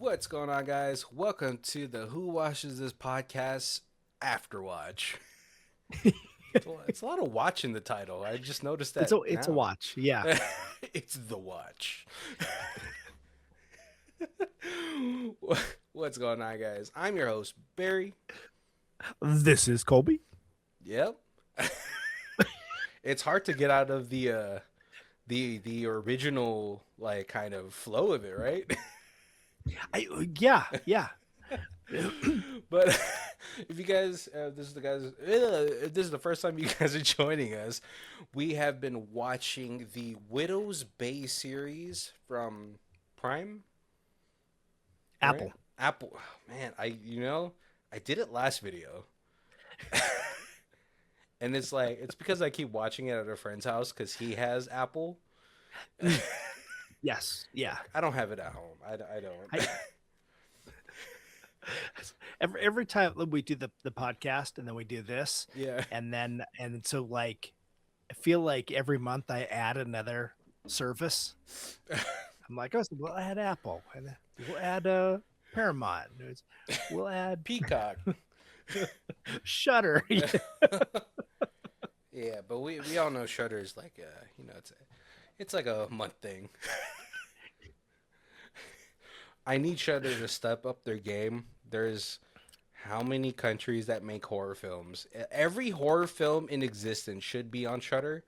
What's going on, guys? Welcome to the Who Watches This podcast, Afterwatch. It's a lot of watch in the title. I just noticed It's that a now. watch. Yeah. It's the watch. What's going on, guys? I'm your host, Barry. This is Colby. Yep. It's hard to get out of the original like kind of flow of it, right? Yeah. But if you guys, if this is the first time you guys are joining us, we have been watching the Widow's Bay series from Prime, right? Apple. Apple. Oh, man, I did it last video, and it's because I keep watching it at a friend's house because he has Apple. Yes. Yeah. I don't have it at home. I I don't. every time we do the podcast and then we do this Yeah. and so like I feel like every month I add another service. I'm like, oh, so we'll add Apple and we'll add Paramount. We'll add Peacock. Shutter. Yeah, but we all know Shutter is like it's like a month thing. I need Shutter to step up their game. There's how many countries that make horror films? Every horror film in existence should be on Shutter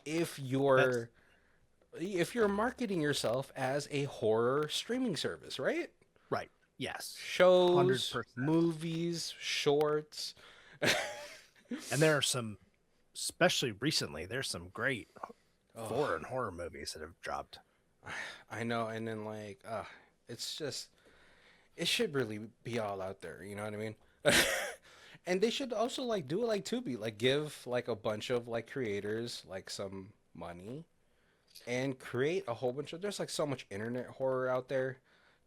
if That's you're marketing yourself as a horror streaming service, right? right. Yes. Shows, 100%. movies, shorts. And there are some, especially recently, there's some great Oh, foreign horror movies that have dropped. I know, and then it's just it should really be all out there. You know what I mean? And they should also like do it like Tubi, like give like a bunch of like creators like some money and create a whole bunch of. There's like so much internet horror out there.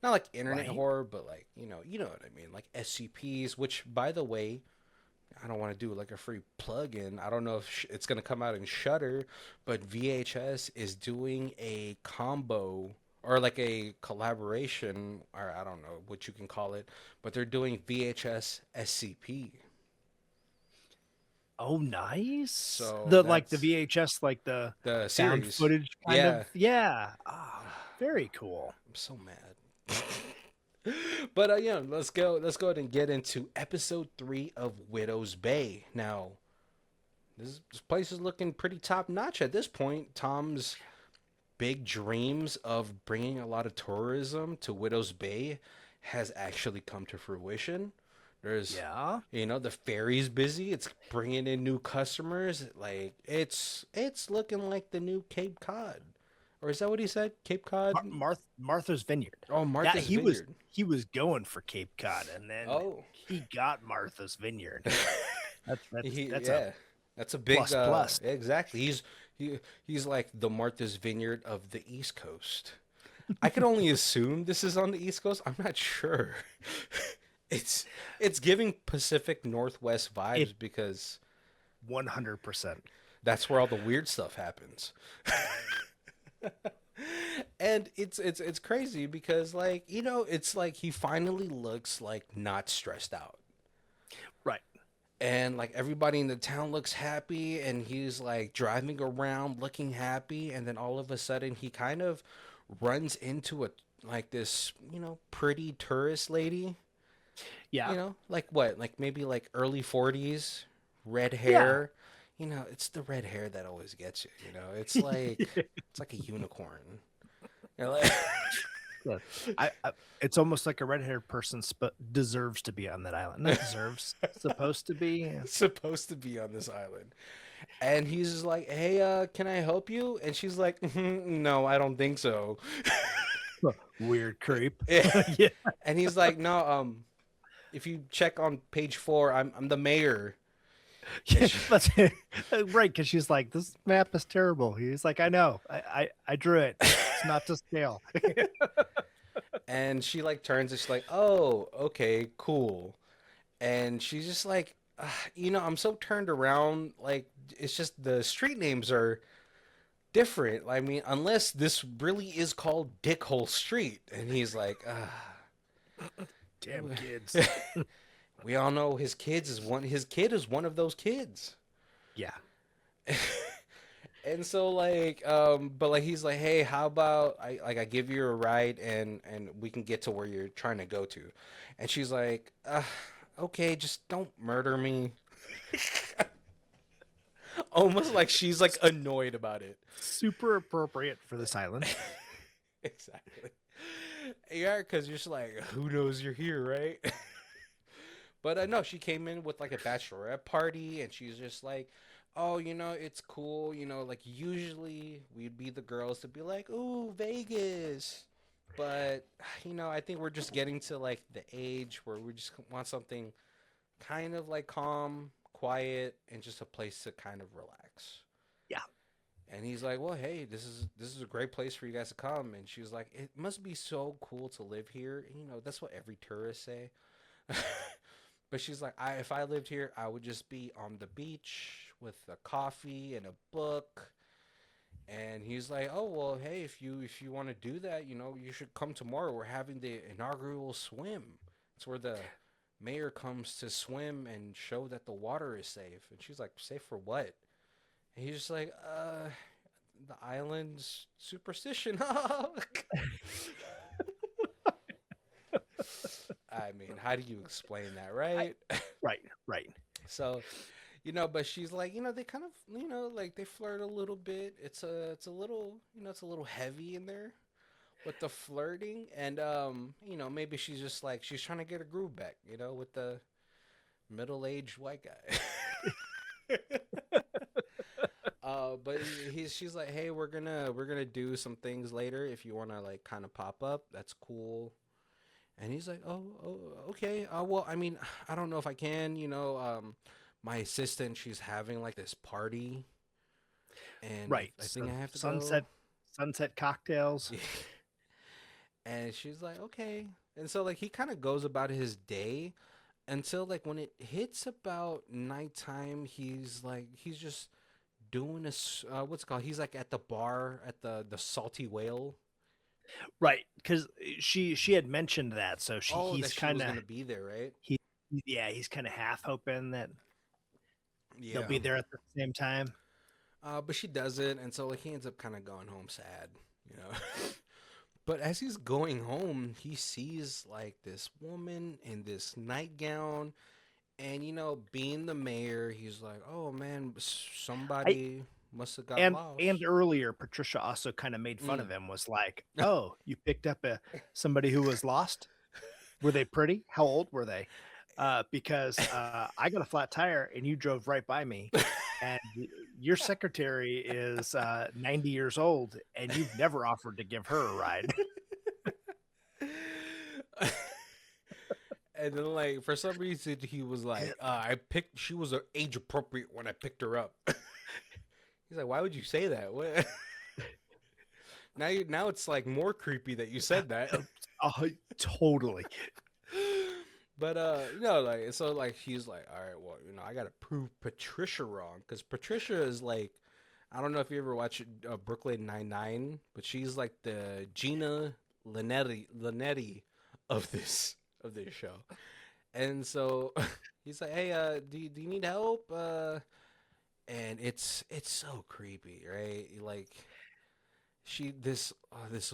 Not like internet Right? horror, but like you know what I mean, like SCPs. Which, by the way, I don't want to do like a free plug-in. I don't know if it's gonna come out in Shutter, but VHS is doing a combo or like a collaboration, or I don't know what you can call it, but they're doing VHS SCP. Oh, nice. So The like the that's VHS, like the the found series. footage kind Yeah, of. Yeah. Ah, very cool. I'm so mad. But yeah, Let's go ahead and get into episode 3 of Widow's Bay. Now, this place is looking pretty top notch at this point. Tom's big dreams of bringing a lot of tourism to Widow's Bay has actually come to fruition. There's, Yeah. the ferry's busy. It's bringing in new customers. Like it's looking like the new Cape Cod, or is that what he said? Cape Cod? Martha's Vineyard. Oh, That Martha's he was Vineyard. he was going for Cape Cod, and then Oh, he got Martha's Vineyard. That's a yeah, that's a big plus plus. exactly. He's like the Martha's Vineyard of the East Coast. I can only assume this is on the East Coast. I'm not sure. It's giving Pacific Northwest It vibes because 100%. that's where all the weird stuff happens. And it's crazy because it's like he finally looks like not stressed out. Right. And like everybody in the town looks happy and he's like driving around looking happy, and then all of a sudden he kind of runs into a like this, pretty tourist lady, Yeah. like what? Like maybe like early 40s, red Yeah. hair. It's the red hair that always gets you. It's like a unicorn. Like Look, it's almost like a red-haired person deserves to be on that island. Not deserves, supposed to be. supposed to be on this island. And he's just like, "Hey, can I help you?" And she's like, "No, I don't think so." Weird creep. Yeah. Yeah, And he's like, "No, if you check on page 4, I'm the mayor." And yeah, she, that's right. Because she's like, this map is terrible. He's like, I know, I drew it. It's not to scale. and she like turns and she's like, "Oh, okay, cool." And she's just like, I'm so turned around. Like, it's just the street names are different. I mean, unless this really is called Dickhole Street." And he's like, Damn kids. We all know his kids is one. His kid is one of those kids. Yeah. And so but like he's like, hey, how about I give you a ride and we can get to where you're trying to go to, and she's like, okay, just don't murder me. Almost like she's like annoyed about it. Super appropriate for this island. Exactly. Yeah, because you're just like, who knows you're here, right? But no, she came in with like a bachelorette party, and she's just like, "Oh, it's cool. Like usually we'd be the girls to be like, ooh, Vegas." But I think we're just getting to like the age where we just want something kind of like calm, quiet, and just a place to kind of relax. Yeah. And he's like, "Well, hey, this is a great place for you guys to come." And she's like, "It must be so cool to live here." And, that's what every tourist say. But she's like, if I lived here, I would just be on the beach with a coffee and a book. And he's like, oh well, hey, if you want to do that, you should come tomorrow. We're having the inaugural swim. It's where the mayor comes to swim and show that the water is safe. And she's like, safe for what? And he's just like, the island's superstition. I mean, how do you explain that, right? Right. Right. So, but she's like, they kind of, like they flirt a little bit. It's a little, it's a little heavy in there with the flirting, and maybe she's just like she's trying to get her groove back, with the middle-aged white guy. But she's like, hey, we're gonna do some things later. If you wanna like kind of pop up, that's cool. And he's like, oh, okay. Well, I mean, I don't know if I can. My assistant, she's having like this party, and Right. I think So I have to go. sunset cocktails. And she's like, okay. And so like he kind of goes about his day until like when it hits about nighttime, he's just doing what's it called? He's like at the bar at the Salty Whale. Right. Because she had mentioned that, so Oh, that he's she kind was of gonna be there, right? he yeah, he's kind of half hoping that they'll Yeah. be there at the same time. But she doesn't, and so like he ends up kind of going home sad, you know. But as he's going home, he sees like this woman in this nightgown, and being the mayor, he's like, "Oh man, I somebody must have got and lost." earlier Patricia also kind of made fun Mm. of him, was like, "Oh, you picked up somebody who was lost? Were they pretty? How old were they? Because I got a flat tire and you drove right by me, and your secretary is 90 years old and you've never offered to give her a ride." And then like for some reason he was like, she was age appropriate when I picked her up. He's like, why would you say that? What? Now it's like more creepy that you said that. Oh, totally. But no, like so like he's like, all right, well, I gotta prove Patricia wrong because Patricia is like, I don't know if you ever watch Brooklyn Nine-Nine, but she's like the Gina Linetti of this show. And so he's like, hey, do you need help? And it's so creepy, right? Like this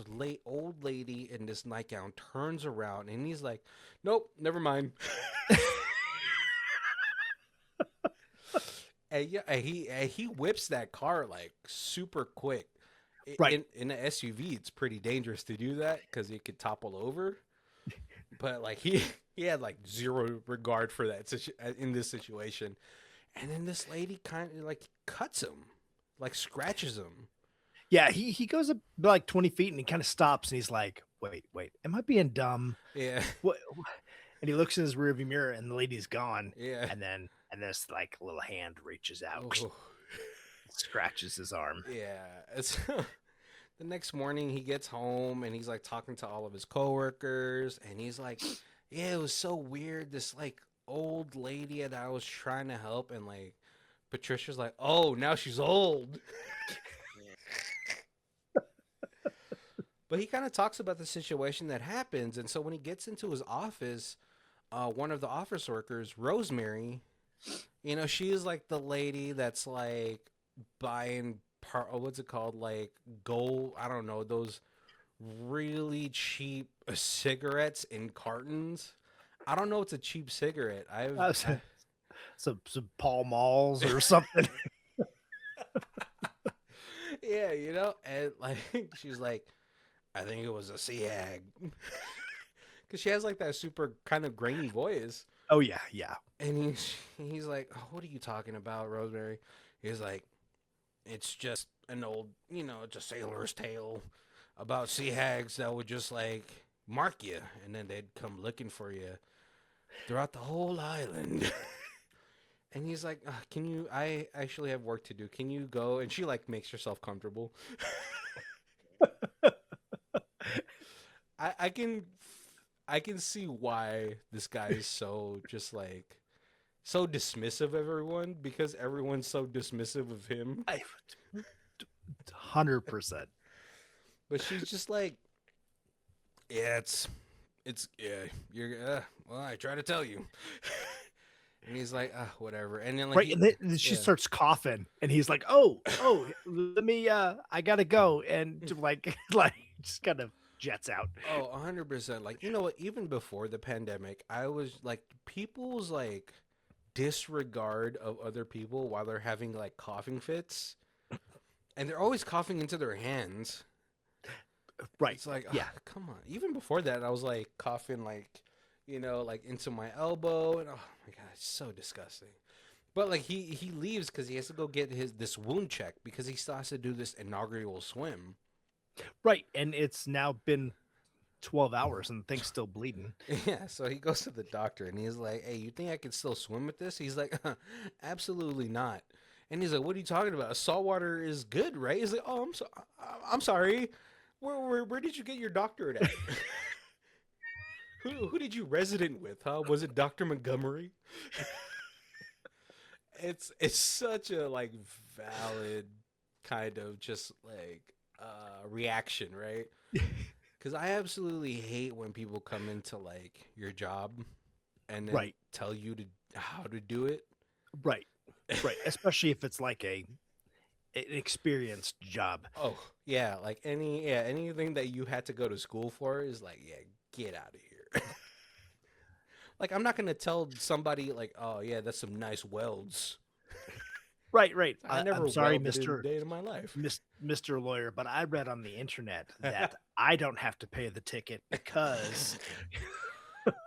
late old lady in this nightgown turns around and he's like, nope, never mind. And yeah, and he whips that car like super quick. Right. In an SUV, it's pretty dangerous to do that because it could topple over. But like he had like zero regard for that in this situation. And then this lady kind of like cuts him, like scratches him. Yeah, he goes up like 20 feet and he kind of stops and he's like, wait, am I being dumb? Yeah, What? And he looks in his rearview mirror and the lady's gone. yeah. And this like little hand reaches out, Oh, scratches his arm. yeah. It's the next morning he gets home and he's like talking to all of his coworkers and he's like, yeah, it was so weird. This like old lady that I was trying to help and like Patricia's like, oh, now she's old. But he kind of talks about the situation that happens, and so when he gets into his office, one of the office workers, Rosemary, she is like the lady that's like buying what's it called, like gold, I don't know, those really cheap cigarettes in cartons. I don't know. It's a cheap cigarette. Uh, some Pall Malls or something. Yeah, and like she's like, I think it was a sea hag, because she has like that super kind of grainy voice, Oh yeah, yeah. and he's like, oh, what are you talking about, Rosemary? He's like, it's just an old, it's a sailor's tale about sea hags that would just like mark you, and then they'd come looking for you throughout the whole island. And he's like, "Can you? I actually have work to do. Can you go?" And she like makes herself comfortable. I can see why this guy is so just like so dismissive of everyone, because everyone's so dismissive of him. 100%. But she's just like, yeah, it's yeah, you're well, I try to tell you. And he's like, whatever. And then like Right, and then she yeah. starts coughing, and he's like, "Oh, let me. I gotta go," and like just kind of jets out. Oh, 100%. Like, you know what? Even before the pandemic, I was like, people's like disregard of other people while they're having like coughing fits, and they're always coughing into their hands. Right. It's like, Yeah. come on. Even before that, I was like coughing like, like into my elbow, and oh my god, it's so disgusting. But like he leaves because he has to go get this wound check because he still has to do this inaugural swim. Right. And it's now been 12 hours and the thing's still bleeding. Yeah, so he goes to the doctor and he's like, "Hey, you think I can still swim with this?" He's like, "Absolutely not." And he's like, "What are you talking about? Saltwater is good, right?" He's like, "Oh, I'm sorry. Where did you get your doctorate at? Who did you resident with? Huh? Was it Dr. Montgomery?" It's such a like valid kind of just like reaction, right? Because I absolutely hate when people come into like your job and then Right. tell you to how to do it. Right. Right. Especially if it's like an experienced job. Oh yeah, like anything that you had to go to school for is like, yeah, get out of here. Like I'm not gonna tell somebody like, oh yeah, that's some nice welds. Right. Right. I I'm never sorry, welded in a day in my life. Mr. Lawyer, but I read on the internet that I don't have to pay the ticket because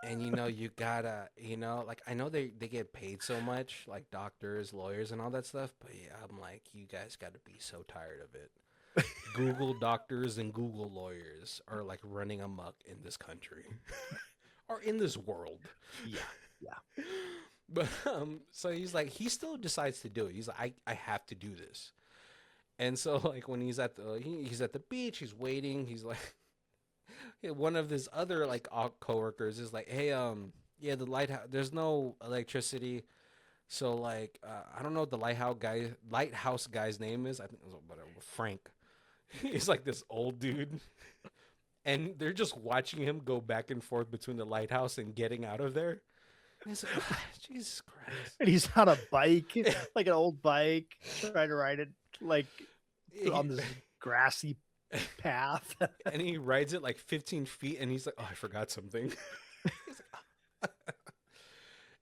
And you gotta, like I know they get paid so much, like doctors, lawyers, and all that stuff. But yeah, I'm like, you guys gotta be so tired of it. Google doctors and Google lawyers are like running amok in this country or in this world. yeah. Yeah. But so he's like, he still decides to do it. He's like, I have to do this. And so like when he's at he's at the beach, he's waiting. He's like, one of his other like coworkers is like, hey, yeah, the lighthouse, there's no electricity, so like, I don't know what the lighthouse guy's name is. I think it was whatever, Frank. He's like this old dude, and they're just watching him go back and forth between the lighthouse and getting out of there. And he's like, Jesus Christ. And he's on a bike, like an old bike, trying to ride it like on this grassy path. And he rides it like 15 feet, and he's like, oh, I forgot something.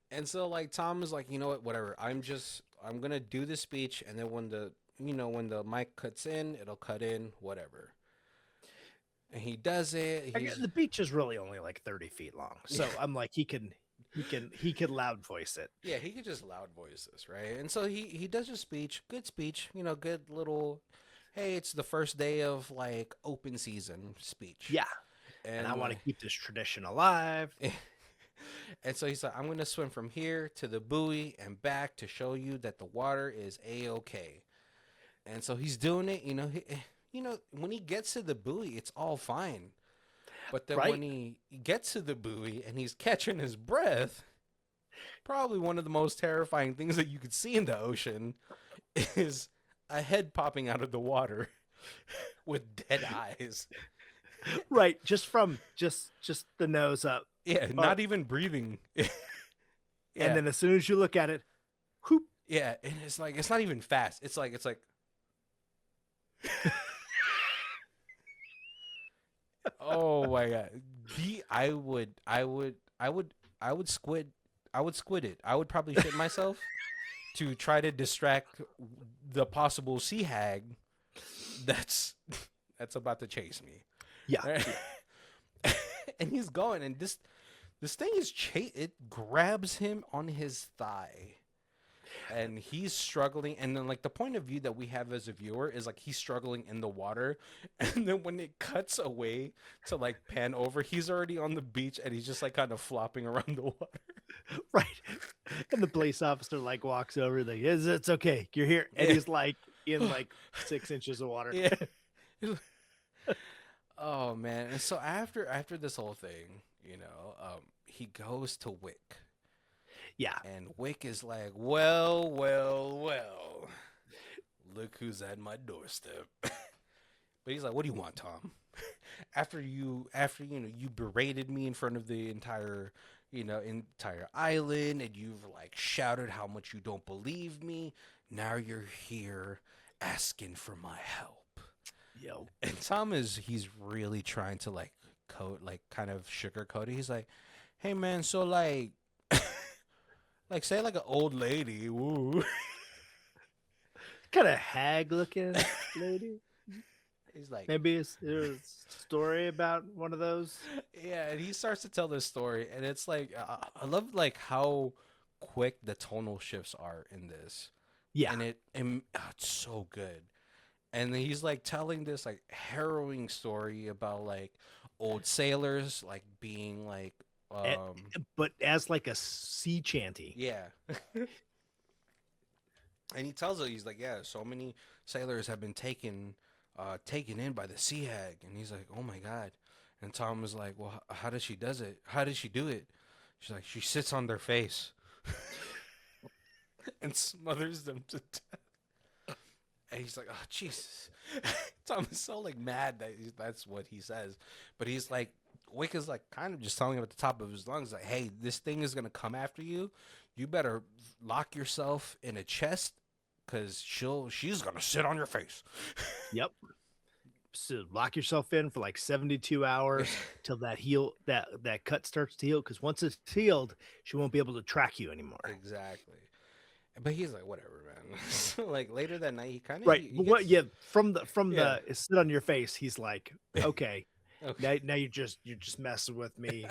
And so like Tom is like, you know what, whatever. I'm gonna do this speech, and then when the mic cuts in, it'll cut in, whatever. And he does it. The beach is really only like 30 feet long, so I'm like, he can loud voice it. Yeah, he could just loud voice this, right? And so he does his speech, good speech, good little. Hey, it's the first day of like open season speech. Yeah, and I want to keep this tradition alive. And so he's like, I'm going to swim from here to the buoy and back to show you that the water is A-okay. And so he's doing it, when he gets to the buoy, it's all fine. But then when he gets to the buoy and he's catching his breath, probably one of the most terrifying things that you could see in the ocean is a head popping out of the water with dead eyes. Right, just from just the nose up. Yeah, Or not even breathing. and Yeah, then as soon as you look at it, whoop. yeah, and it's like it's not even fast. It's like oh my god. The I would squid it. I would probably shit myself to try to distract the possible sea hag that's that's about to chase me. Yeah, yeah. And he's going and this thing is it grabs him on his thigh and he's struggling and then like the point of view that we have as a viewer is like he's struggling in the water and then when it cuts away to like pan over he's already on the beach and he's just like kind of flopping around the water. Right. And the police officer like walks over, like, it's okay, you're here. And Yeah. he's like in like 6 inches of water. Yeah. Oh man. And so after this whole thing, he goes to Wick. Yeah. And Wick is like, well, well, well. Look who's at my doorstep. But he's like, "What do you want, Tom? after you berated me in front of the entire island, and you've like shouted how much you don't believe me. Now you're here asking for my help." Yo. And he's really trying to like kind of sugarcoat it. He's like, "Hey man, so like say like an old lady, woo." Kind of hag looking lady. He's like, Maybe it's a story about one of those. yeah, and he starts to tell this story, and it's like I love like how quick the tonal shifts are in this, Yeah. it's so good. And then he's like telling this like harrowing story about like old sailors like being like A- but as like a sea chanty. yeah. And he tells her he's like, yeah, so many sailors have been taken in by the sea hag, and he's like, oh my god. And Tom was like, well, how does she does it? How does she do it? She's like, she sits on their face and smothers them to death. And he's like, oh Jesus. Tom is so like mad that that's what he says, but he's like, Wick is like kind of just telling him at the top of his lungs, like, hey, this thing is gonna come after you. You better lock yourself in a chest because she's gonna sit on your face. Yep. So lock yourself in for like 72 hours till that cut starts to heal. Because once it's healed, she won't be able to track you anymore. Exactly. But he's like, whatever, man. So like later that night, he kind of Right. he But what? gets Yeah. From yeah. the sit on your face. He's like, okay, Okay. now you're just messing with me.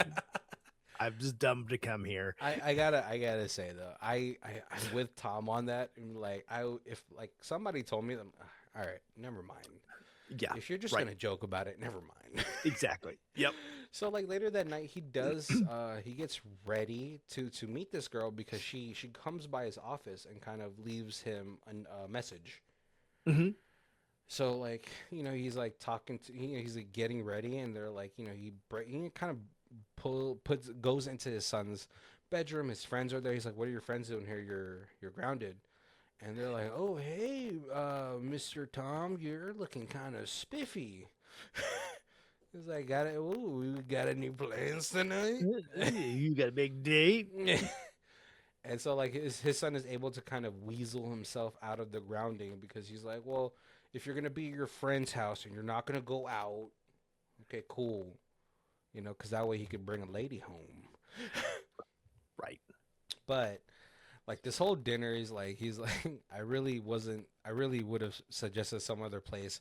I'm just dumb to come here. I gotta say though, I'm with Tom on that. And like if like somebody told me them, all right, never mind. Yeah. If you're just Right. gonna joke about it, never mind. Exactly. Yep. So like later that night, he gets ready to meet this girl because she comes by his office and kind of leaves him a message. Hmm. So like he's like talking to he's like getting ready and they're like he kind of goes into his son's bedroom. His friends are there. He's like, "What are your friends doing here? You're grounded." And they're like, "Oh hey, Mr. Tom, you're looking kind of spiffy." He's like, "Got it? Ooh, we got any plans tonight?" You got a big date. And so like his son is able to kind of weasel himself out of the grounding because he's like, well, if you're gonna be at your friend's house and you're not gonna go out, okay, cool, because that way he could bring a lady home. Right. But like this whole dinner is like he's like, I really would have suggested some other place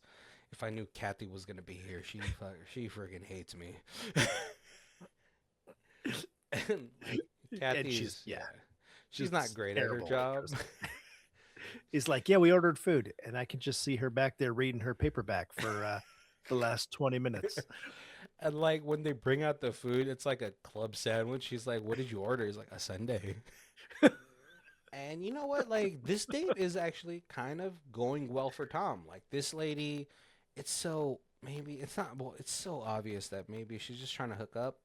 if I knew Kathy was gonna be here. She freaking hates me. And like And Kathy's yeah. she's not Just great at her terrible job. waitress. He's like, yeah, we ordered food, and I can just see her back there reading her paperback for the last 20 minutes. And like when they bring out the food, it's like a club sandwich. She's like, "What did you order?" He's like, "A sundae." And you know what? Like this date is actually kind of going well for Tom. Like this lady, it's so maybe it's not. Well, it's so obvious that maybe she's just trying to hook up.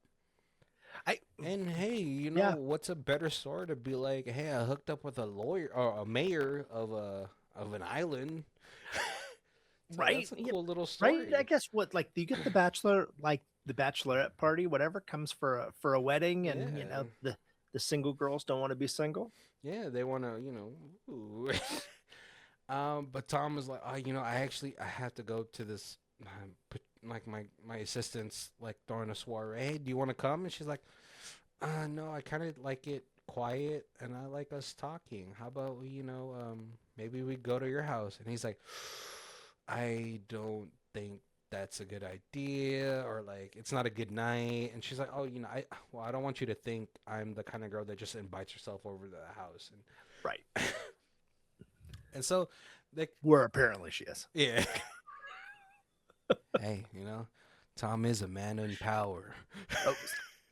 I And hey, Yeah, what's a better story to be like? Hey, I hooked up with a lawyer or a mayor of an island. So Right? that's a Yeah, cool little right. I story. guess what like do you get the bachelor like the bachelorette party, whatever comes for a wedding, and Yeah. the single girls don't want to be single. Yeah, they want to, ooh. But Tom was like, oh, I have to go to this, like my assistant's like throwing a soiree. Hey, do you want to come? And she's like, no, I kind of like it quiet, and I like us talking. How about maybe we go to your house? And he's like, I don't think that's a good idea, or like it's not a good night. And she's like, oh, I don't want you to think I'm the kind of girl that just invites herself over to the house. Right. And so, like, Where apparently she is. yeah. Hey, Tom is a man in power. Oh,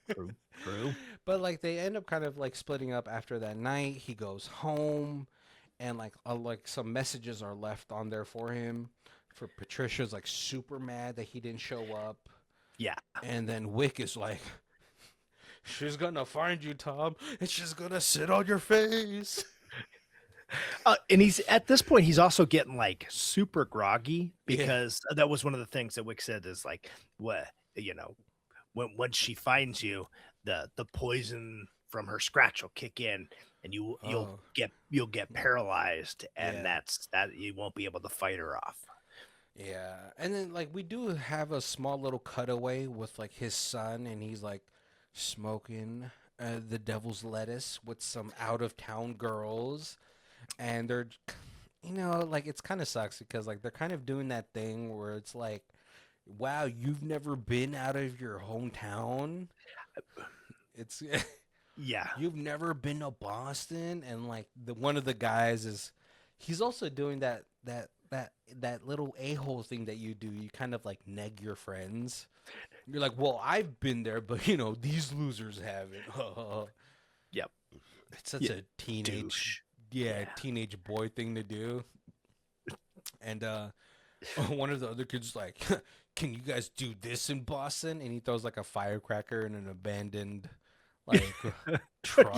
true. True. But like they end up kind of like splitting up after that night. He goes home, and like some messages are left on there for him. For Patricia's like super mad that he didn't show up, Yeah. and then Wick is like, she's gonna find you, Tom, and she's gonna sit on your face. And he's at this point, he's also getting like super groggy Yeah. because that was one of the things that Wick said is like, what, when once she finds you, the poison from her scratch will kick in, and Oh, you'll get paralyzed, and yeah. that you won't be able to fight her off. Yeah. And then like we do have a small little cutaway with like his son, and he's like smoking the devil's lettuce with some out of town girls, and they're like it's kind of sucks because like they're kind of doing that thing where it's like, wow, you've never been out of your hometown. It's Yeah. you've never been to Boston, and like the one of the guys is he's also doing that little a-hole thing that you do. You kind of like neg your friends. You're like, well, I've been there, but these losers haven't. Yep. It's such Yeah. a teenage, Douche. yeah, Yeah. teenage boy thing to do. And one of the other kids is like, can you guys do this in Boston? And he throws like a firecracker in an abandoned like Yeah. truck.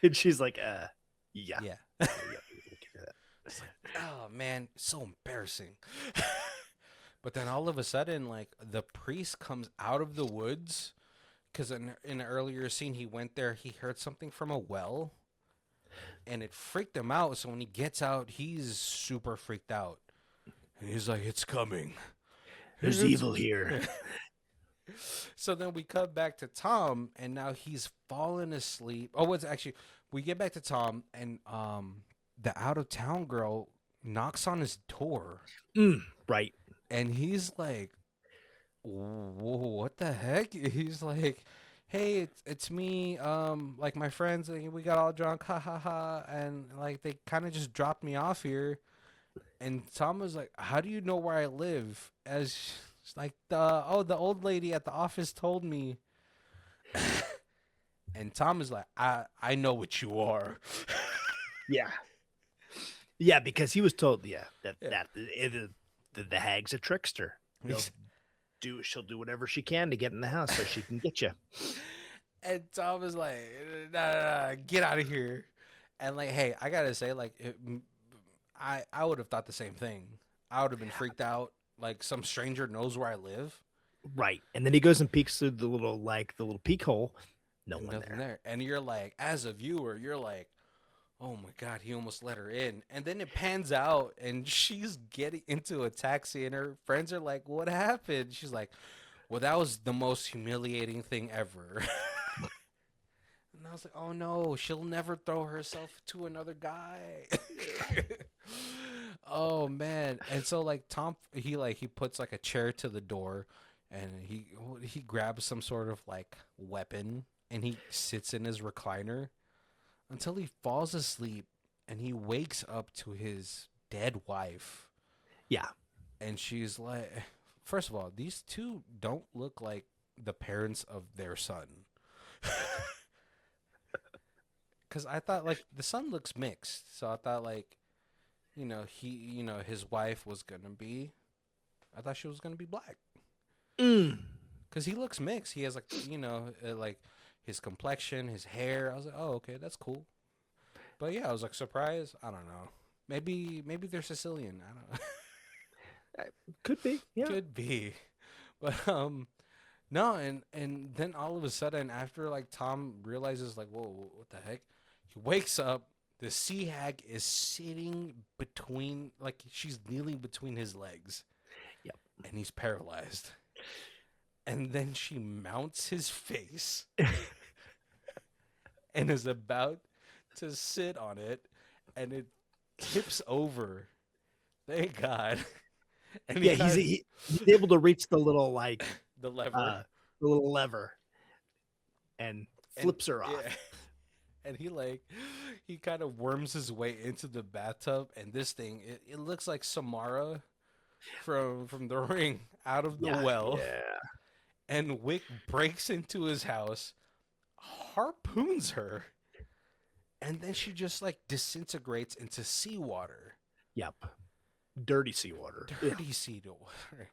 And she's like, yeah. Yeah. Yeah. We can do that. It's like, oh man, so embarrassing. But then all of a sudden, like the priest comes out of the woods because in an earlier scene he went there. He heard something from a well, and it freaked him out. So when he gets out, he's super freaked out, and he's like, "It's coming." There's It's evil here. so then we cut back to Tom, and now he's fallen asleep. Oh, what's actually we get back to Tom, and the out of town girl knocks on his door, Right. and he's like, "Whoa, what the heck?" He's like, "Hey, it's me. Like my friends, like, we got all drunk, ha ha ha, and like they kind of just dropped me off here." And Tom was like, "How do you know where I live?" As she's like, the old lady at the office told me." And Tom is like, I know what you are." Yeah. Yeah, because he was told, yeah, that Yeah. the hag's a trickster. She'll do whatever she can to get in the house so she can get you. And Tom is like, nah, get out of here. And like, hey, I gotta say, like, I would have thought the same thing. I would have been freaked out. Like some stranger knows where I live. Right. And then he goes and peeks through the little peek hole. No And one nothing there. there. And you're like, as a viewer, you're like, oh my god, he almost let her in. And then it pans out, and she's getting into a taxi, and her friends are like, what happened? She's like, well, that was the most humiliating thing ever. And I was like, oh no, she'll never throw herself to another guy. Oh man. And so like Tom he puts like a chair to the door, and he grabs some sort of like weapon, and he sits in his recliner until he falls asleep, and he wakes up to his dead wife, Yeah. and she's like, first of all, these two don't look like the parents of their son. Cuz I thought like the son looks mixed. So I thought like, his wife was going to be I thought she was going to be black. Mm. Cuz he looks mixed. He has like, like his complexion, his hair. I was like, "Oh, okay, that's cool." But yeah, I was like surprised. I don't know. Maybe they're Sicilian. I don't know. Could be, yeah. Could be. But no, and then all of a sudden after like Tom realizes like, whoa, what the heck? He wakes up. The sea hag is sitting between, like she's kneeling between his legs, Yep. and he's paralyzed. And then she mounts his face and is about to sit on it, and it tips over. Thank God. And he Yeah, kind of he's able to reach the little like the lever, uh the little lever and and flips her yeah, off. and he kind of worms his way into the bathtub, and this thing it looks like Samara from the ring out of the Yeah, well, yeah, and Wick breaks into his house, harpoons her, and then she just like disintegrates into seawater, yep. Dirty seawater. Ugh. dirty seawater.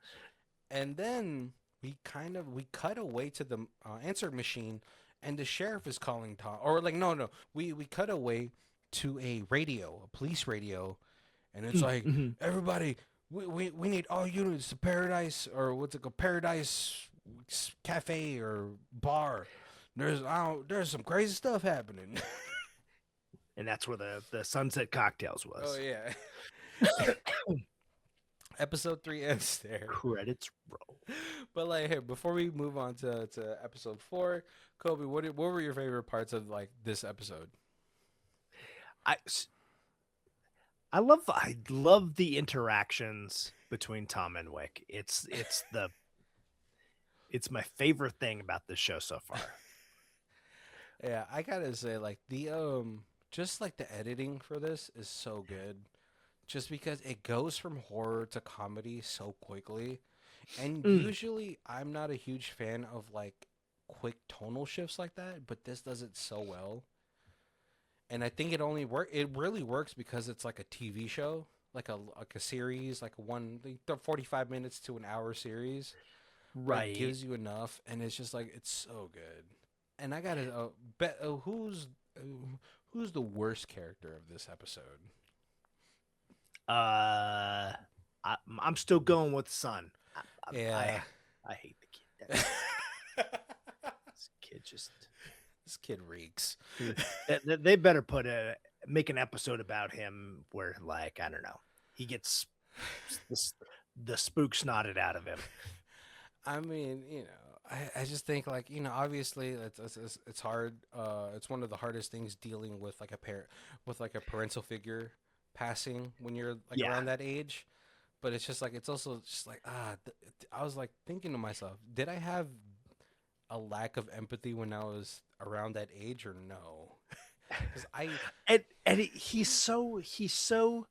And then we cut away to the answer machine, and the sheriff is calling Tom. Or like no, we cut away to a radio, a police radio, and it's like, Mm-hmm. everybody, we need all units to Paradise, or what's it called, Paradise Cafe or bar. There's some crazy stuff happening. And that's where the Sunset Cocktails Oh was. yeah. Episode 3 ends there. Credits roll. But like, hey, before we move on to episode 4, Kobe, what were your favorite parts of like this episode? I I love the interactions between Tom and Wick. It's my favorite thing about this show so far. Yeah, I gotta say, like the just like the editing for this is so good. Just because it goes from horror to comedy so quickly. And Mm, usually I'm not a huge fan of like quick tonal shifts like that, but this does it so well. And I think it really works because it's like a TV show, like a series, like a 45 minutes to an hour series, but it right. gives you enough, and it's just like it's so good. And I got to bet who's the worst character of this episode? Uh, I'm still going with Son. Yeah. I hate the kid. This kid just This kid reeks. they better make an episode about him where like I don't know he gets the spook snotted out of him. I mean, I just think like, obviously it's hard. It's one of the hardest things dealing with like a with like a parental figure passing when you're like Yeah, around that age. But it's just like it's also just like I was like thinking to myself, did I have a lack of empathy when I was around that age or no? Because he's so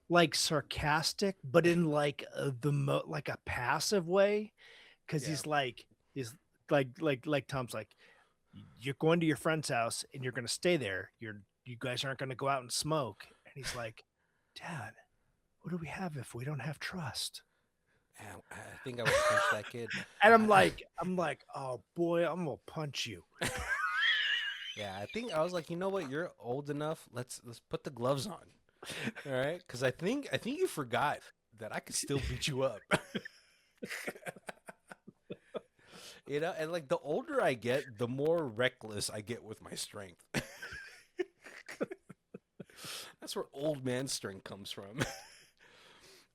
like sarcastic, but in like like a passive way because yeah. he's like Tom's like you're going to your friend's house and you're going to stay there. You guys aren't going to go out and smoke. And he's like, Dad, what do we have if we don't have trust? I think I would punch that kid. And I, I'm like, oh boy, I'm gonna punch you. yeah, I think I was like, you know what? You're old enough. Let's put the gloves on. All right, because I think you forgot that I could still beat you up. And like the older I get, the more reckless I get with my strength. That's where old man strength comes from.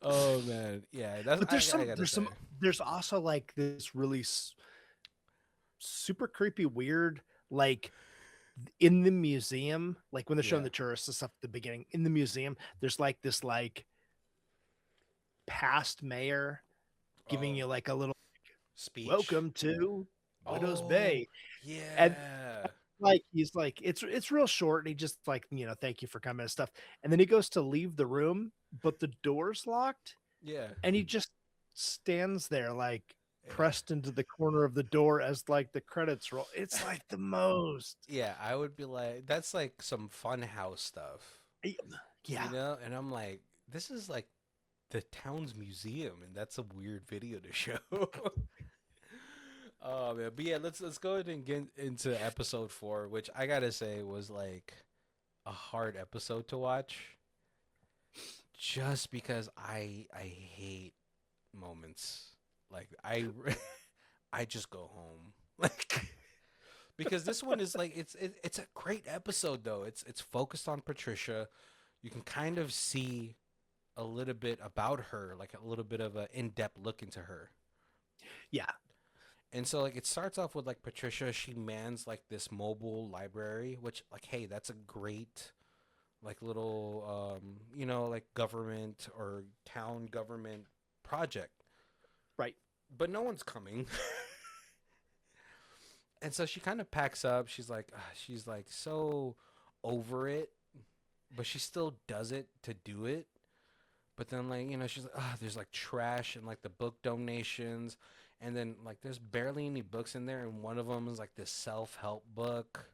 Oh man, yeah. That's But I gotta say. there's also like this really super creepy, weird, like in the museum, like when they're showing Yeah. the tourists and stuff at the beginning in the museum, there's like this like past mayor giving Oh, you like a little speech. welcome to Widow's Oh, Bay. And yeah. like he's like it's real short and he just like thank you for coming and stuff and then he goes to leave the room but the door's locked Yeah. and he just stands there like Yeah. pressed into the corner of the door as like the credits roll. It's like the most Yeah, I would be like, that's like some fun house stuff, yeah. And I'm like, this is like the town's museum, and that's a weird video to show. Oh man, but yeah, let's go ahead and get into episode 4, which I gotta say was like a hard episode to watch, just because I hate. moments. Like I just go home. Like because this one is like it's a great episode though. It's focused on Patricia. You can kind of see a little bit about her, like a little bit of an in-depth look into her. Yeah. And so like it starts off with like Patricia, she mans like this mobile library, which like hey, that's a great like little like government or town government project. Right. But no one's coming. And so she kind of packs up. She's like so over it, but she still does it to do it. But then like, she's like, there's like trash and like the book donations. And then like there's barely any books in there, and one of them is like this self-help book.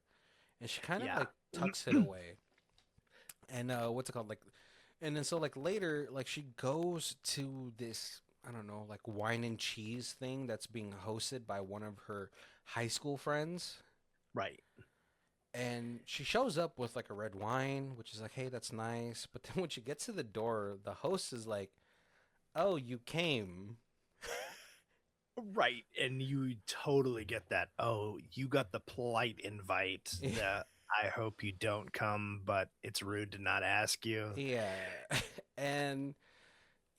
And she kind of Yeah. like tucks it away. And what's it called? Like and then so like later, like she goes to this I don't know, like wine and cheese thing that's being hosted by one of her high school friends. Right. And she shows up with like a red wine, which is like, hey, that's nice. But then when she gets to the door, the host is like, oh, you came. Right. And you totally get that. Oh, you got the polite invite. The I hope you don't come, but it's rude to not ask you. Yeah. And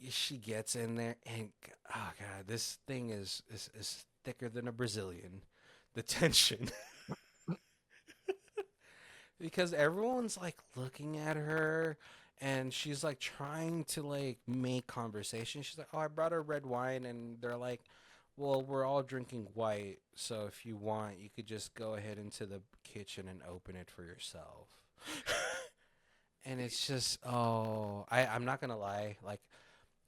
she gets in there, and oh god, this thing is thicker than a Brazilian. The tension. Because everyone's like looking at her, and she's like trying to like make conversation. She's like, "Oh, I brought a red wine," and they're like, "Well, we're all drinking white, so if you want, you could just go ahead into the kitchen and open it for yourself." And it's just, oh, I'm not gonna lie, like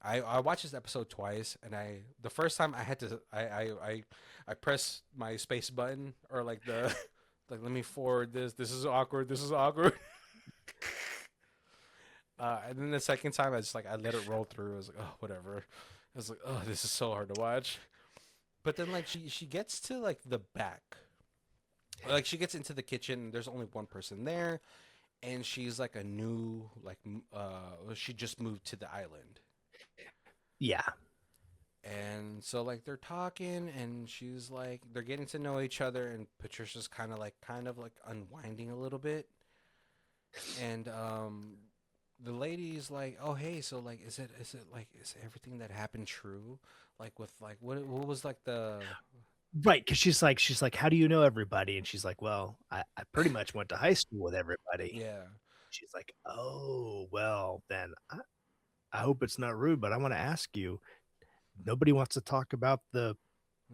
I watched this episode twice, and the first time I had to I pressed my space button, or like the like let me forward this. This is awkward. This is awkward. And then the second time, I let it roll through. I was like, oh, whatever. I was like, oh, this is so hard to watch. But then like she gets to like the back, like she gets into the kitchen. And there's only one person there, and she's like a new she just moved to the island. Yeah. And so like they're talking, and she's like they're getting to know each other, and Patricia's kind of like unwinding a little bit. And the lady's like, "Oh, hey, so like is it like is everything that happened true? Like with like what was like the Right. Cause she's like, how do you know everybody? And she's like, well, I pretty much went to high school with everybody. yeah, She's like, oh, well, then I hope it's not rude, but I want to ask you, nobody wants to talk about the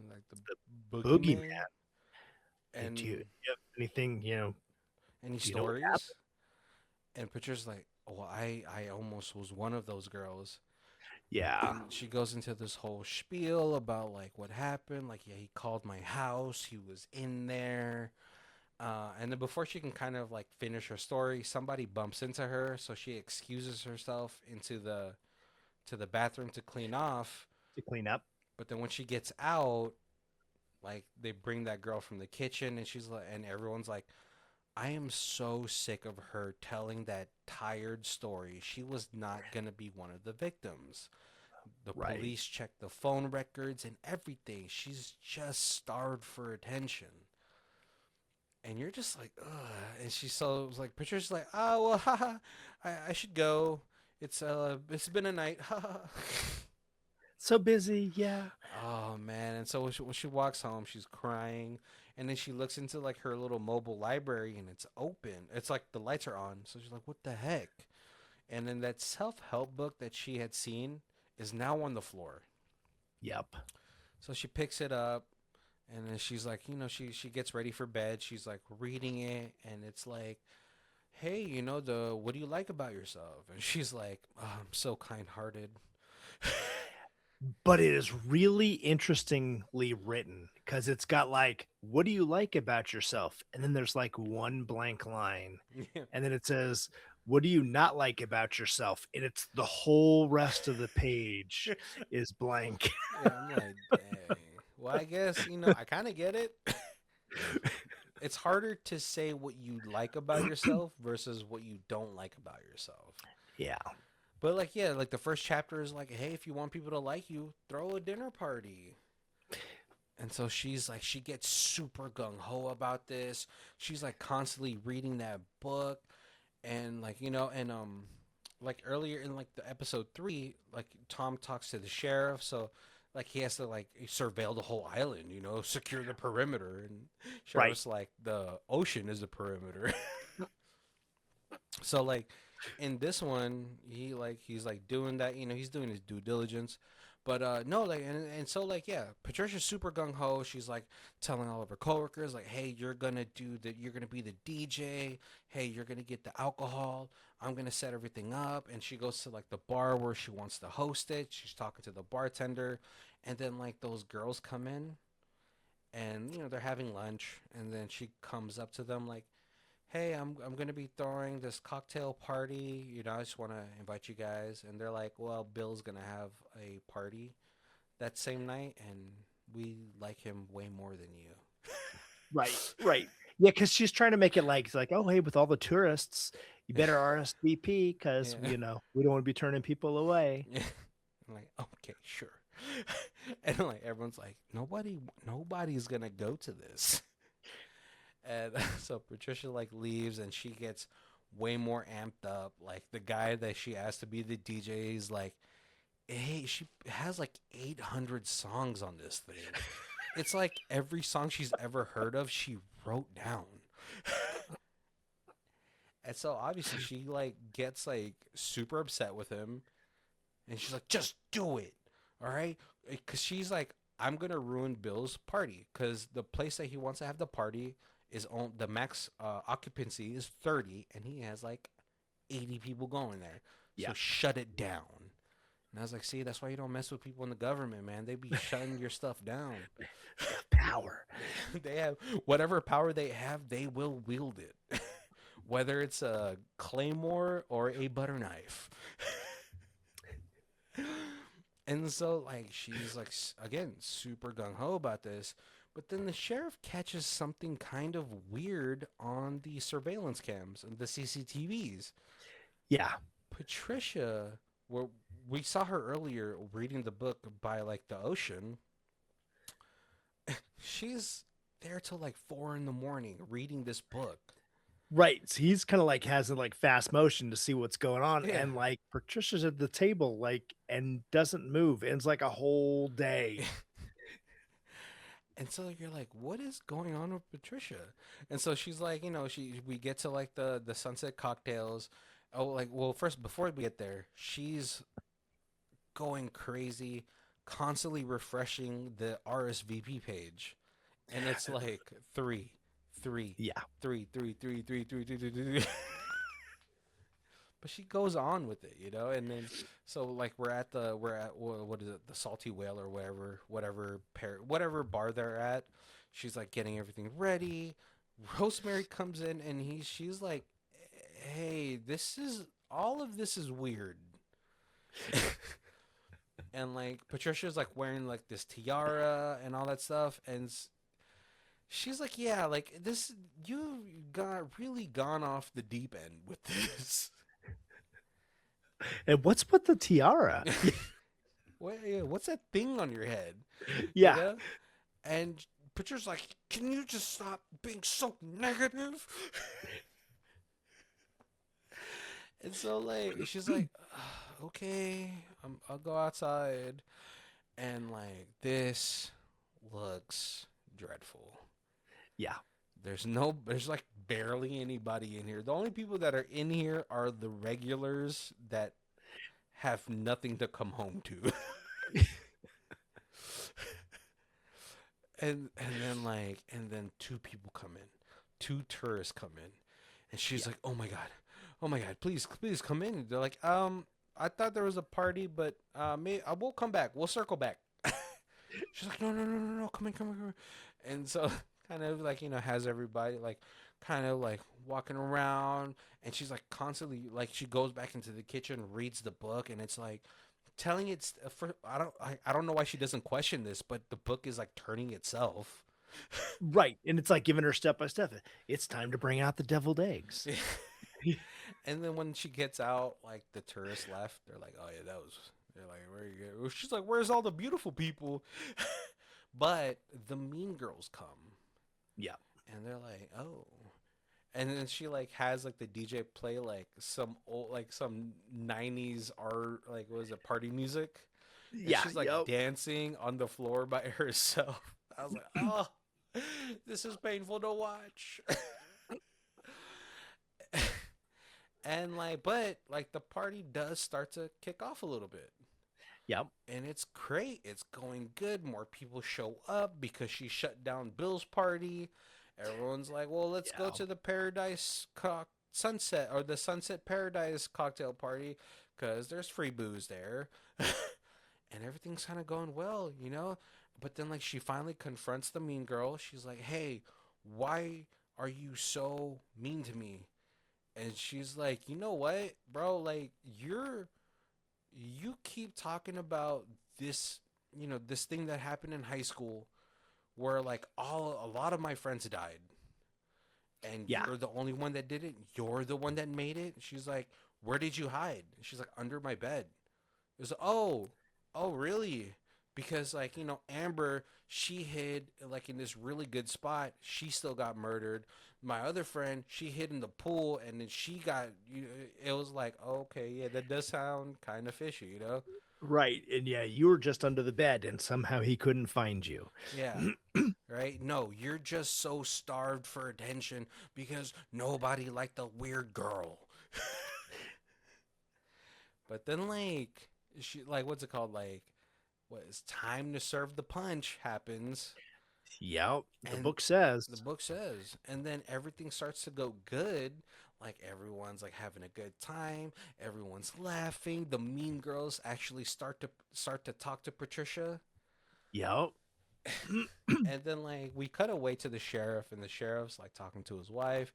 like the boogeyman. boogeyman Do you and have anything, any do you know what happened? stories?" And Patricia's like, "Oh, well, I almost was one of those girls." Yeah. And she goes into this whole spiel about like what happened. Like, yeah, he called my house. He was in there. And then before she can kind of like finish her story, somebody bumps into her, so she excuses herself into the bathroom to clean off. To clean up. But then when she gets out, like they bring that girl from the kitchen, and she's like, and everyone's like, I am so sick of her telling that tired story. She was not gonna be one of the victims. The Right. police checked the phone records and everything. She's just starved for attention. And you're just like, ugh. And she's so like, Patricia's like, oh well, haha, I should go. It's been a night, haha. So busy. Yeah. Oh man! And so when she walks home, she's crying, and then she looks into like her little mobile library, and it's open. It's like the lights are on, so she's like, "What the heck?" And then that self-help book that she had seen is now on the floor. Yep. So she picks it up, and then she's like, she gets ready for bed. She's like reading it, and it's like, "Hey, the what do you like about yourself?" And she's like, oh, "I'm so kind-hearted." But it is really interestingly written because it's got like, what do you like about yourself? And then there's like one blank line. Yeah. And then it says, what do you not like about yourself? And it's the whole rest of the page is blank. Yeah, I'm like, dang. Well, I guess, I kind of get it. It's harder to say what you like about yourself versus what you don't like about yourself. Yeah. But like, yeah, like the first chapter is like, hey, if you want people to like you, throw a dinner party. And so she's like, she gets super gung ho about this. She's like constantly reading that book, and like like earlier in like the episode 3, like Tom talks to the sheriff, so like he has to like surveil the whole island, secure the perimeter, and Right. sheriff's like the ocean is the perimeter. So like in this one, he's like doing that, he's doing his due diligence. But no, like and so like yeah, Patricia's super gung ho. She's like telling all of her coworkers like, "Hey, you're gonna be the DJ. Hey, you're gonna get the alcohol. I'm gonna set everything up." And she goes to like the bar where she wants to host it. She's talking to the bartender, and then like those girls come in, and they're having lunch, and then she comes up to them like, hey, I'm gonna be throwing this cocktail party. I just want to invite you guys. And they're like, well, Bill's gonna have a party that same night, and we like him way more than you. Right. Right. Yeah, because she's trying to make it like it's like, oh hey, with all the tourists, you better RSVP because Yeah, we don't want to be turning people away. yeah. I'm like, okay, sure. And like everyone's like, nobody's gonna go to this. And so Patricia like leaves, and she gets way more amped up. Like the guy that she asked to be the DJ is like, hey, she has like 800 songs on this thing. It's like every song she's ever heard of, she wrote down. And so obviously she like gets like super upset with him, and she's like, just do it. All right? Cuz she's like, I'm going to ruin Bill's party cuz the place that he wants to have the party is on the max occupancy is 30, and he has like 80 people going there. So Yeah. shut it down. And I was like, see, that's why you don't mess with people in the government, man. They be shutting your stuff down. Power. They have whatever power they have, they will wield it. Whether it's a claymore or a butter knife. And so, like, she's like, again, super gung ho about this. But then the sheriff catches something kind of weird on the surveillance cams and the CCTVs. Yeah. Patricia, where we saw her earlier reading the book by like the ocean, she's there till like 4 in the morning reading this book. Right. So he's kind of like has a like fast motion to see what's going on. Yeah. And like Patricia's at the table, like, and doesn't move. And it's like a whole day. And so you're like, what is going on with Patricia? And so she's like, we get to like the sunset cocktails. Oh, like, well, first before we get there, she's going crazy, constantly refreshing the RSVP page, and it's like three, three, Yeah. three, three, three, three, three, three, three, three. But she goes on with it. And then so like we're at what is it, the Salty Whale or whatever bar they're at. She's like getting everything ready. Rosemary comes in, and she's like, hey, all of this is weird. And like Patricia's like wearing like this tiara and all that stuff, and she's like, yeah, like this, you got really gone off the deep end with this. And what's with the tiara? What's that thing on your head? You Yeah. know? And Patricia's like, can you just stop being so negative? And so like she's like, okay, I'll go outside, and like this looks dreadful. Yeah. There's like barely anybody in here. The only people that are in here are the regulars that have nothing to come home to. And then two people come in. Two tourists come in. And she's Yeah. like, Oh my God, please come in. They're like, I thought there was a party, but I will come back. We'll circle back. She's like, no, come in, come in, come in. And so kind of like, has everybody like kind of like walking around, and she's like constantly like she goes back into the kitchen, reads the book, and it's like telling it's for I don't know why she doesn't question this, but the book is like turning itself. Right. And it's like giving her step by step. It's time to bring out the deviled eggs. And then when she gets out, like the tourists left. They're like, "Oh yeah, that was." They're like, "Where you go?" She's like, "Where's all the beautiful people?" But the mean girls come, Yeah. and they're like, "Oh." And then she like has like the DJ play like some old like some 90s art like what was it party music, and Yeah. she's like Yep. dancing on the floor by herself. I was like, "Oh, this is painful to watch." And like but like the party does start to kick off a little bit. Yep. And it's great. It's going good. More people show up because she shut down Bill's party. Everyone's like, "Well, let's go Yeah. to the Sunset or the Sunset Paradise cocktail party because there's free booze there." And everything's kind of going well, you know? But then like she finally confronts the mean girl. She's like, "Hey, why are you so mean to me?" And she's like, "You know what, bro? Like you keep talking about this, this thing that happened in high school where like a lot of my friends died and Yeah. you're the only one that did it. You're the one that made it." She's like, "Where did you hide?" She's like, "Under my bed." It was, oh, really? Because like Amber, she hid like in this really good spot. She still got murdered. My other friend, she hid in the pool, and then she got. It was like, okay, yeah, that does sound kind of fishy, you know? Right. And yeah, you were just under the bed and somehow he couldn't find you. Yeah, right. No, you're just so starved for attention because nobody liked the weird girl. But then like she like what's it called like what is time to serve the punch happens. Yep. The And book says. the book says, and then everything starts to go good. Like everyone's like having a good time, everyone's laughing. The mean girls actually start to talk to Patricia. Yep. And then like we cut away to the sheriff, and the sheriff's like talking to his wife.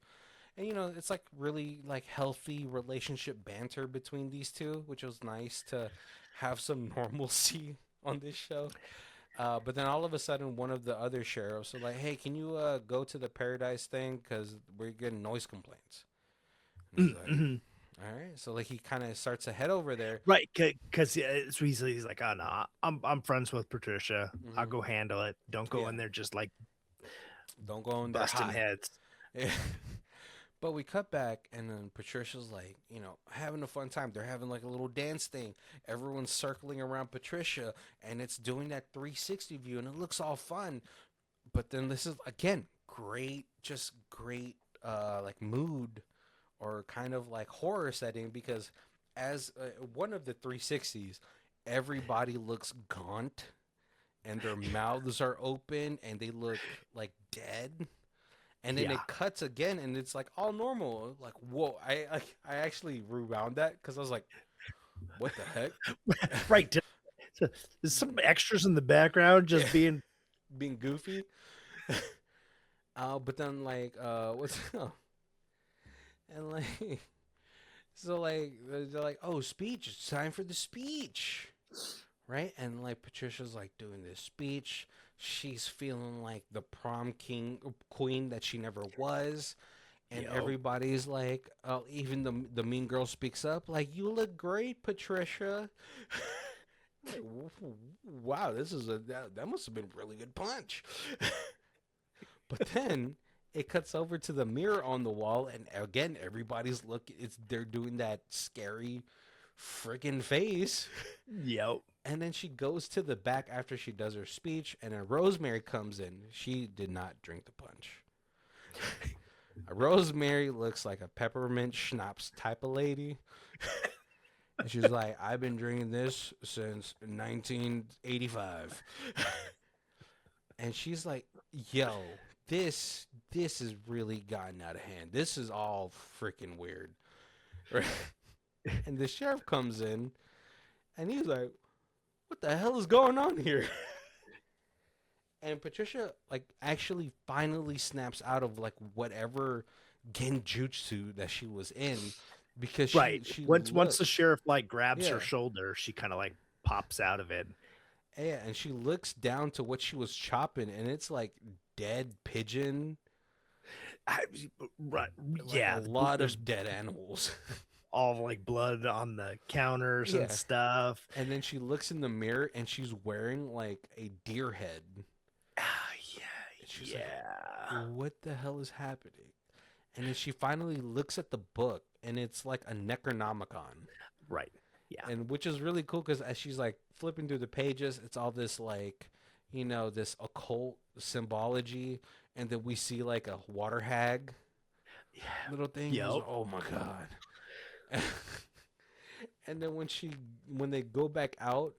And it's like really like healthy relationship banter between these two, which was nice to have some normalcy on this show. But then all of a sudden, one of the other sheriffs are like, "Hey, can you go to the Paradise thing? Because we're getting noise complaints." And he's like, "All right." So like he kind of starts to head over there. Right, because it's easily he's like, "Oh no, I'm friends with Patricia. I'll Hmm. go handle it. Don't go Yeah, in there just like don't go in there busting hot. heads." Yeah. But we cut back, and then Patricia's like, having a fun time. They're having like a little dance thing. Everyone's circling around Patricia, and it's doing that 360 view, and it looks all fun. But then this is again great, just great, like mood or kind of like horror setting because as one of the 360s, everybody looks gaunt and their mouths are open and they look like dead. And then Yeah, it cuts again and it's like all normal. Like whoa, I actually rewound that because I was like, what the heck? right. So there's some extras in the background Yeah, just being being goofy. But then like what's and like so like they're like, oh, speech, it's time for the speech. Right? And like Patricia's like doing this speech. She's feeling like the prom king queen that she never was. And yo. everybody's like, even the mean girl speaks up, like, "You look great, Patricia." Like, wow, that must have been a really good punch. But then it cuts over to the mirror on the wall, and again, everybody's looking. They're doing that scary, friggin' face. Yo. And then she goes to the back after she does her speech, and then Rosemary comes in. She did not drink the punch. Rosemary looks like a peppermint schnapps type of lady. And she's like, "I've been drinking this since 1985." And she's like, "Yo, this has really gotten out of hand. This is all freaking weird." Right? And the sheriff comes in and he's like, "What the hell is going on here?" And Patricia like actually finally snaps out of like whatever genjutsu that she was in because Right. she Once the looks, sheriff like grabs her yeah, shoulder, she kind of like pops out of it. yeah, and she looks down to what she was chopping, and it's like dead pigeon. I, right, like a yeah, lot there's of dead animals. all like blood on the counters and Yeah. stuff. And then she looks in the mirror and she's wearing like a deer head. Ah, And yeah, she's like, yeah. what the hell is happening? And then she finally looks at the book and it's like a Necronomicon. Right. Yeah. And which is really cool because as she's like flipping through the pages, it's all this like, this occult symbology. And then we see like a water hag Yeah. little thing. It was, Yep. oh my God. And then when they go back out,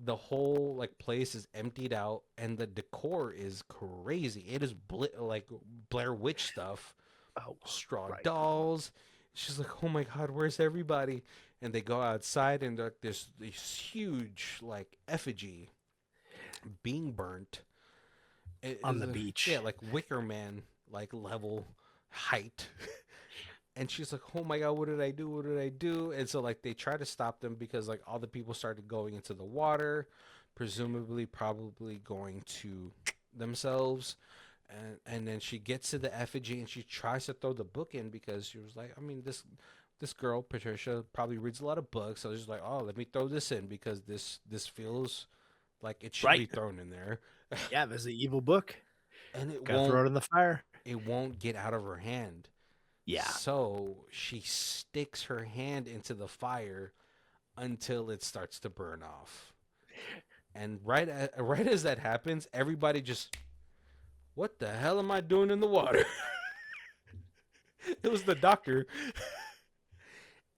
the whole like place is emptied out and the decor is crazy. It is like Blair Witch stuff, Oh, straw right. dolls. She's like, "Oh my God, where's everybody?" And they go outside and like there's this huge like effigy being burnt. It On is the yeah, beach. like Wicker Man like level height. And she's like, "Oh my God, what did I do? What did I do?" And so like they try to stop them because like all the people started going into the water, presumably probably going to themselves. And then she gets to the effigy and she tries to throw the book in because she was like, I mean, this girl Patricia probably reads a lot of books, so she's like, oh, let me throw this in because this feels like it should be Right. thrown in there. Yeah, there's the evil book. And Gotta throw it in the fire. it won't get out of her hand. Yeah. So she sticks her hand into the fire until it starts to burn off. And right as that happens, everybody just, what the hell am I doing in the water? It was the doctor.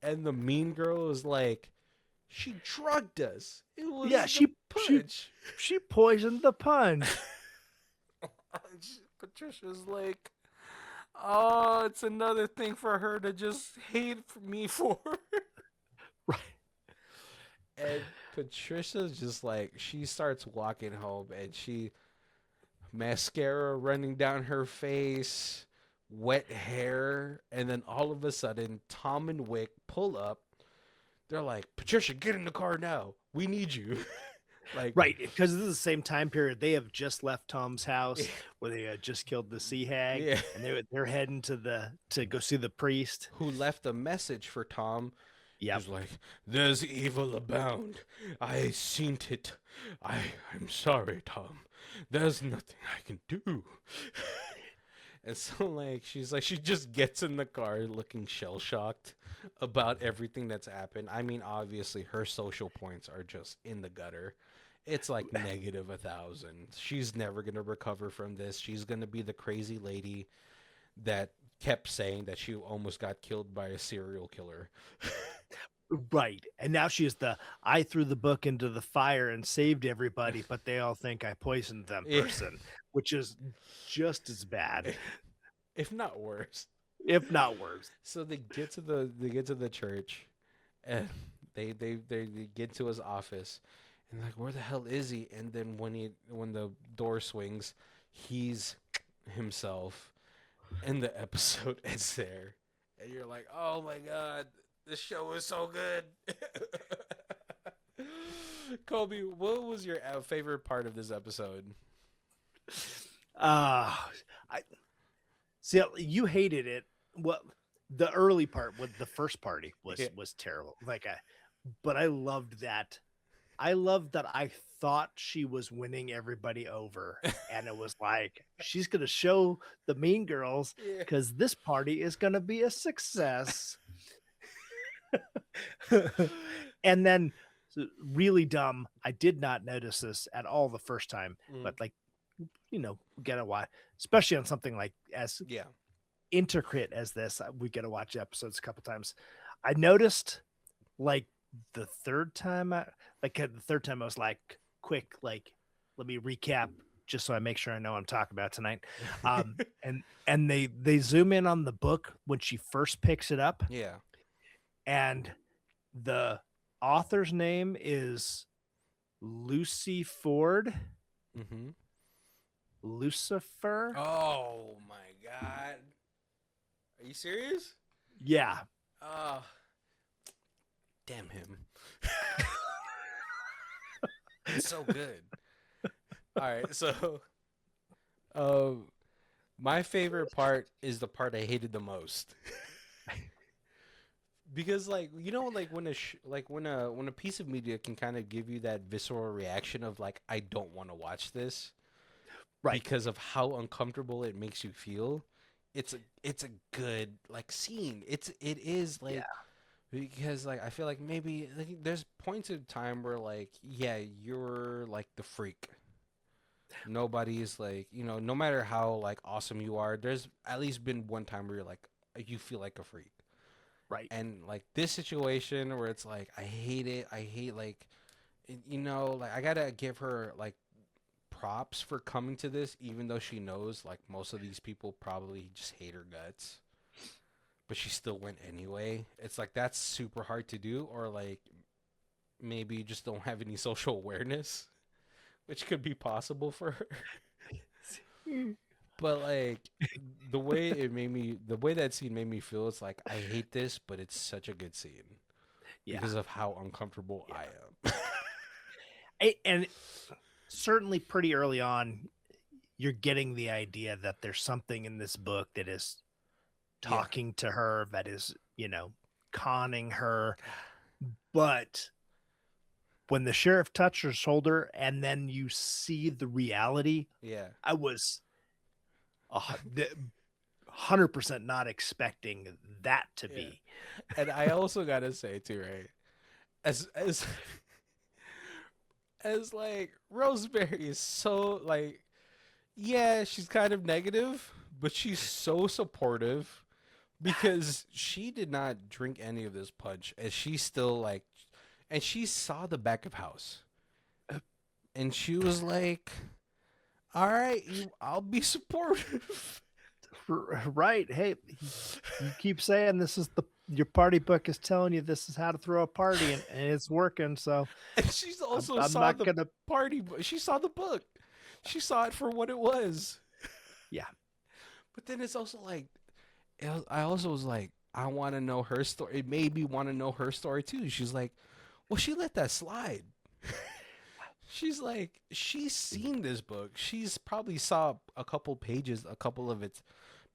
And the mean girl was like, she drugged us. It Yeah, was the she punch. she poisoned the punch. Patricia's like, oh, it's another thing for her to just hate me for. Right. And Patricia's just like, she starts walking home and she, mascara running down her face, wet hair, and then all of a sudden, Tom and Wick pull up. They're like, Patricia, get in the car now. We need you. Like, Right, because this is the same time period. They have just left Tom's house where they had just killed the sea hag, yeah. and they're heading to go see the priest. Who left a message for Tom. Yep. He's like, there's evil abound. I seen it. I'm sorry, Tom. There's nothing I can do. And so like she's like she just gets in the car looking shell shocked about everything that's happened. I mean, obviously her social points are just in the gutter. It's like negative 1,000. She's never gonna recover from this. She's gonna be the crazy lady that kept saying that she almost got killed by a serial killer. Right. And now she is I threw the book into the fire and saved everybody, but they all think I poisoned them Yeah. person, which is just as bad, If not worse. if not worse. So they get to the church and they get to his office and like, where the hell is he? And then when the door swings, he's himself and the episode ends there. And you're like, oh my God, this show is so good. Kobe, what was your favorite part of this episode? I see you hated it. Well, the early part with the first party Yeah. was terrible. But I loved that. I loved that I thought she was winning everybody over. And it was like, she's going to show the mean girls Yeah. because this party is going to be a success. And then, really dumb. I did not notice this at all the first time, but like, get to watch, especially on something like as Yeah. intricate as this. We get to watch episodes a couple times. I noticed like the third time I was like, quick, like, let me recap just so I make sure I know what I'm talking about tonight. And they zoom in on the book when she first picks it up, Yeah. and the author's name is Lucy Ford. Mm-hmm. Lucifer. Oh my God. Are you serious? Yeah. Oh, damn him. It's so good. All right, so My favorite part is the part I hated the most. Because like like when when a piece of media can kind of give you that visceral reaction of like I don't want to watch this Right. because of how uncomfortable it makes you feel. It's a good like scene. It is Yeah. like because like I feel like maybe like, there's points of time where like yeah, you're like the freak. Nobody's like, no matter how like awesome you are, there's at least been one time where you're like you feel like a freak. Right. And like this situation where it's like I hate it. I hate like like I got to give her like props for coming to this even though she knows like most of these people probably just hate her guts, but she still went anyway. It's like that's super hard to do, or like maybe you just don't have any social awareness, which could be possible for her. But like the way that scene made me feel, it's like I hate this, but it's such a good scene Yeah. because of how uncomfortable Yeah. I am. And certainly pretty early on, you're getting the idea that there's something in this book that is Yeah. talking to her, that is, conning her. But when the sheriff touched her shoulder and then you see the reality, Yeah. I was 100% not expecting that to Yeah. be. And I also gotta say too, right? As as like Rosemary is so like yeah, she's kind of negative, but she's so supportive because she did not drink any of this punch and she's still like and she saw the back of house and she was like, all right, I'll be supportive. Right. Hey, you keep saying this is your party book is telling you this is how to throw a party and it's working. So And she's also I'm saw not the gonna. party she saw the book, she saw it for what it was. Yeah. But then it's also like I also was like, I want to know her story. It made me want to know her story too. She's like, well, she let that slide. She's like, she's seen this book. She's probably saw a couple of its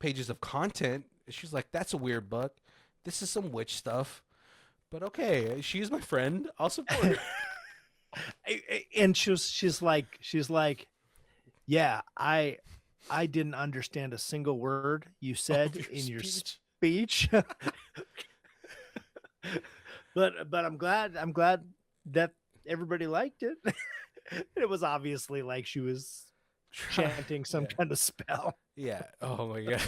pages of content. She's like, that's a weird book. This is some witch stuff. But okay, she's my friend. I'll support her. And she's like, yeah, I didn't understand a single word you Of said your in your speech. speech. But I'm glad that everybody liked it. It was obviously like she was chanting some Yeah. kind of spell. Yeah. Oh my god.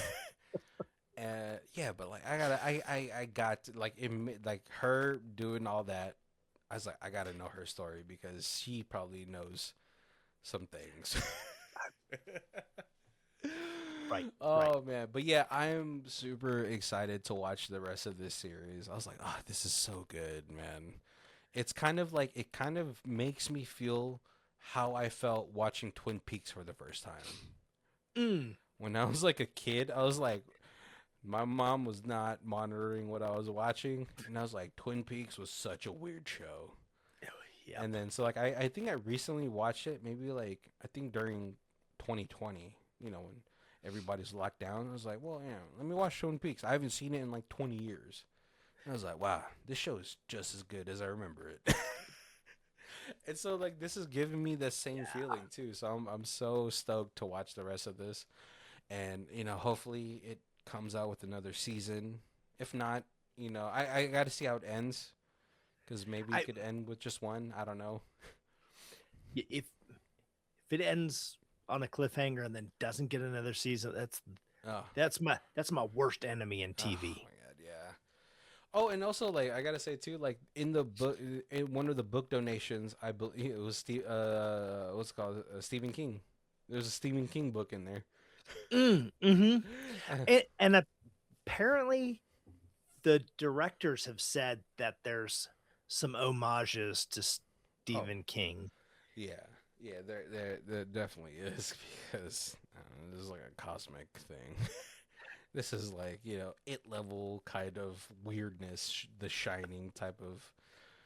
Yeah, but like I got to, like like her doing all that. I was like, I gotta know her story because she probably knows some things. Right, right. Oh man, but yeah, I am super excited to watch the rest of this series. I was like, oh, this is so good, man. It's kind of like it kind of makes me feel how I felt watching Twin Peaks for the first time. Mm. When I was like a kid, I was like, my mom was not monitoring what I was watching, and I was like, Twin Peaks was such a weird show. And Yep. then so like I think I recently watched it, maybe like I think during 2020, when everybody's locked down. I was like, well, yeah, let me watch Twin Peaks. I haven't seen it in like 20 years. And I was like, wow, this show is just as good as I remember it. And so like this is giving me the same feeling too. So I'm so stoked to watch the rest of this, and hopefully it comes out with another season. If not, I got to see how it ends because maybe it I could end with just one. I don't know. If it ends on a cliffhanger and then doesn't get another season, that's Oh, that's my worst enemy in oh TV. my god, yeah. Oh, and also like I gotta say too, like in the book, in one of the book donations, I believe it was what's it called Stephen King. There's a Stephen King book in there. Mm-hmm. And apparently the directors have said that there's some homages to Oh, Stephen King. yeah, yeah. There definitely is because this is like a cosmic thing. This is like it level kind of weirdness, the Shining type of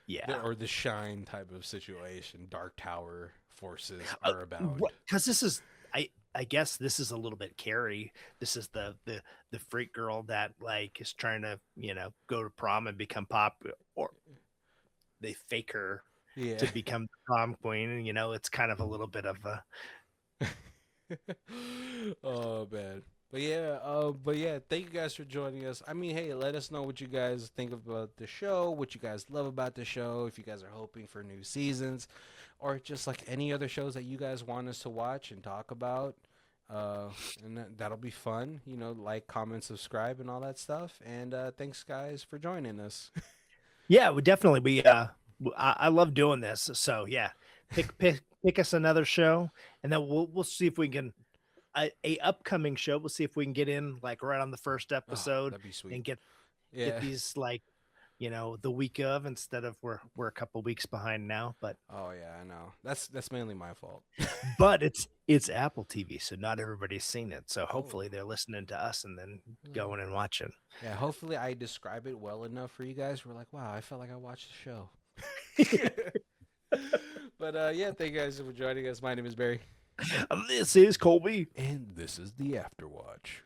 Yeah. or the Shine type of situation. Dark Tower forces are abound. Because this is I guess this is a little bit Carrie. This is the freak girl that like is trying to, go to prom and become popular, or they fake her Yeah. to become the prom queen. And it's kind of a little bit of a Oh man. But yeah, thank you guys for joining us. I mean, hey, let us know what you guys think about the show, what you guys love about the show, if you guys are hoping for new seasons, or just like any other shows that you guys want us to watch and talk about. Uh, and that'll be fun. Like, comment, subscribe, and all that stuff. And thanks, guys, for joining us. yeah. We definitely I love doing this. So yeah, pick us another show, and then we'll see if we can a upcoming show. We'll see if we can get in like right on the first Oh, episode that'd be sweet. and get Yeah. these like the week of, instead of we're a couple weeks behind now. But Oh yeah, I know. That's mainly my fault. it's Apple TV, so not everybody's seen it. So Oh. hopefully they're listening to us and then Hmm. going and watching. Yeah, hopefully I describe it well enough for you guys. We're like, wow, I felt like I watched the show. But yeah, thank you guys for joining us. My name is Barry. This is Colby. And this is the Afterwatch.